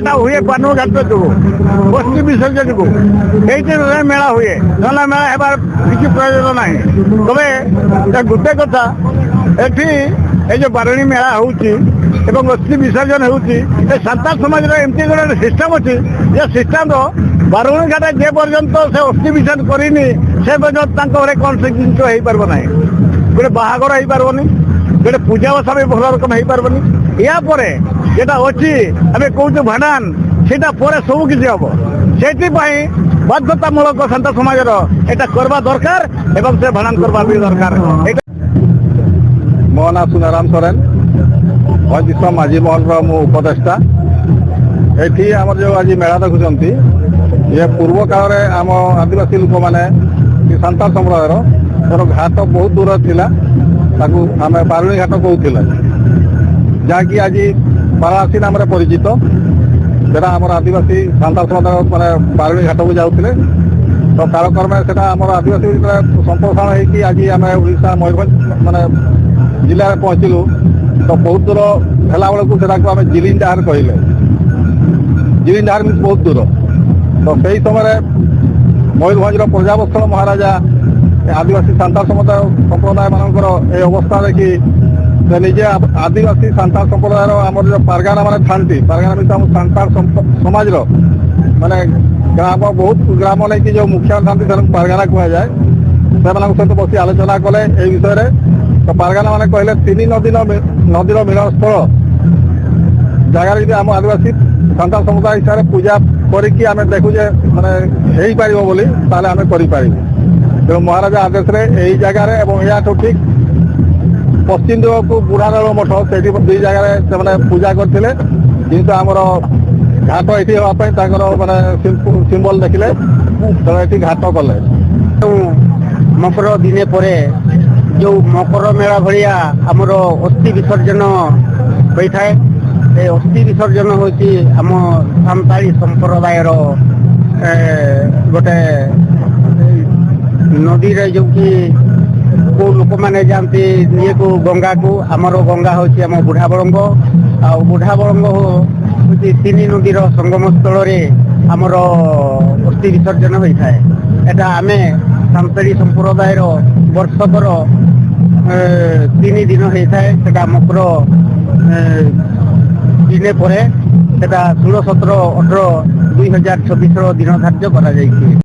মেলাটা হুয়ে পানু ঘাট যোগ বস্তি বিসর্জন যোগ এইটি মেলা হুয়ে নহলে মেলা হেবার কিছু প্রয়োজন নাই। তবে গোটে কথা এটি এই যে বারণী মেলা হচ্ছে এবং অস্থি বিসর্জন হচ্ছে এই সান্তাল সমাজের এমতি গোটে সিস্টেম ଅଛି যে সিস্টেমর বারণী ঘাটে যে পর্যন্ত সে অস্থি বিসর্জন করিনি সে পর্যন্ত তাଙ୍କ ঘরে কୌଣସି ଜିନିଷ ହେଇପାରିବ ନାହିଁ। ଗୋଟେ ବାହାଘର ହେଇପାରିବନି, ଗୋଟେ ପୂଜା ଓଷା ବି ଭଲ ରକମ ହେଇପାରିବନି। ୟା ପରେ যেটা ଅଛି ଆମେ କହୁଛୁ ଭାଣ୍ଡାନ সেটা ପରେ ସବୁ କିଛି ହବ। ସେଥିପାଇଁ ବାଧ୍ୟତାମୂଳକ ସାନ୍ତାଳ ସମାଜର এটা କରିବା ଦରକାର এবং ସେ ଭାଣ୍ଡାନ କରିବା ବି ଦରକାର। ମୋ ନାଁ ସୁନାରାମ ସରେନ, ବିଶ୍ୱ ମାଝୀ ମହଲର ମୁଁ ଉପଦେଷ୍ଟା। ଏଠି ଆମର ଯେଉଁ ଆଜି ମେଳା ଦେଖୁଛନ୍ତି ଇଏ ପୂର୍ବ କାଳରେ ଆମ ଆଦିବାସୀ ଲୋକମାନେ ସାନ୍ତାଳ ସମ୍ପ୍ରଦାୟର ଘାଟ ବହୁତ ଦୂର ଥିଲା, ତାକୁ ଆମେ ବାରୁଣୀ ଘାଟ କହୁଥିଲେ, ଯାହାକି ଆଜି ବାରାଣସୀ ନାମରେ ପରିଚିତ। ସେଟା ଆମର ଆଦିବାସୀ ସାନ୍ତାଳ ସମ୍ପ୍ରଦାୟ ମାନେ ବାରୁଣୀ ଘାଟକୁ ଯାଉଥିଲେ। ତ କାଳକ୍ରମେ ସେଟା ଆମର ଆଦିବାସୀ ସମ୍ପ୍ରସାରଣ ହେଇକି ଆଜି ଆମେ ଓଡ଼ିଶା ମୟୂରଭଞ୍ଜ ମାନେ ଜିଲ୍ଲାରେ ପହଞ୍ଚିଲୁ। ତ ବହୁତ ଦୂର ହେଲା ବେଳକୁ ସେଟାକୁ ଆମେ ଜିଲିଣ୍ଡ ଡାହାର କହିଲେ। ଜିଲିଣ୍ଡ ଡାହାର ମିନ୍ସ ବହୁତ ଦୂର। ତ ସେଇ ସମୟରେ ମୟୂରଭଞ୍ଜର ପ୍ରଜାବତ୍ସଳ ମହାରାଜା ଆଦିବାସୀ ସାନ୍ତାଳ ସମ୍ପ୍ରଦାୟ ମାନଙ୍କର এই ଅବସ୍ଥା ଦେଖି ସେ ନିଜେ ଆଦିବାସୀ ସାନ୍ତାଳ ସମ୍ପ୍ରଦାୟର ଆମର ଯେଉଁ ପାରଗାନା ମାନେ ଥାନ୍ତି, ପାରଗାନା ମିନ୍ସ ଆମ ସାନ୍ତାଳ ସମାଜର ମାନେ ଗ୍ରାମ ବହୁତ ଗ୍ରାମ ନେଇକି ଯେଉଁ ମୁଖିଆ ଥାନ୍ତି ସେମାନଙ୍କୁ ପାରଗାନା କୁହାଯାଏ। ସେମାନଙ୍କ ସହିତ ବସି ଆଲୋଚନା କଲେ এই ବିଷୟରେ। ତ ପାରଗାନା ମାନେ କହିଲେ ତିନି ନଦୀର ମିଳନସ୍ଥଳ ଜାଗାରେ ଯଦି ଆମ ଆଦିବାସୀ ସାନ୍ତାଳ ସମୁଦାୟ ହିସାବରେ ପୂଜା କରିକି ଆମେ ଦେଖୁ ଯେ ମାନେ ହେଇପାରିବ ବୋଲି ତାହେଲେ ଆମେ କରିପାରିବୁ। ତେଣୁ ମହାରାଜା ଆଦେଶରେ ଏହି ଜାଗାରେ ଏବଂ ଏହାଠୁ ଠିକ୍ ପଶ୍ଚିମ ଦିଗକୁ ବୁଢ଼ାନାଳ ମଠ ସେଇଠି ଦୁଇ ଜାଗାରେ ସେମାନେ ପୂଜା କରିଥିଲେ। କିନ୍ତୁ ଆମର ଘାଟ ଏଠି ହେବା ପାଇଁ ତାଙ୍କର ମାନେ ସିମ୍ବଲ ଦେଖିଲେ, ତେଣୁ ଏଠି ଘାଟ କଲେ। ମକର ଦିନେ ପରେ ଯେଉଁ ମକର ମେଳା ଭଳିଆ ଆମର ଅସ୍ଥି ବିସର୍ଜନ ହୋଇଥାଏ, ଏ ଅସ୍ଥି ବିସର୍ଜନ ହେଉଛି ଆମ ସାନ୍ତାଳୀ ସମ୍ପ୍ରଦାୟର ଗୋଟେ ନଦୀରେ ଯେଉଁକି କେଉଁ ଲୋକମାନେ ଯାଆନ୍ତି ଇଏକୁ ଗଙ୍ଗାକୁ, ଆମର ଗଙ୍ଗା ହେଉଛି ଆମ ବୁଢ଼ାବଳଙ୍ଗ। ଆଉ ବୁଢ଼ାବଳଙ୍ଗ ହେଉଛି ତିନି ନଦୀର ସଙ୍ଗମ ସ୍ଥଳରେ ଆମର ଅସ୍ଥି ବିସର୍ଜନ ହୋଇଥାଏ। ଏଟା ଆମେ ସାନ୍ତାଳୀ ସମ୍ପ୍ରଦାୟର ବର୍ଷକର 3 ଦିନ ହେଇଥାଏ। ସେଟା ମକର ଦିନେ ପରେ ସେଟା 16, 17, 18, 2026ର ଦିନ ଧାର୍ଯ୍ୟ କରାଯାଇଛି।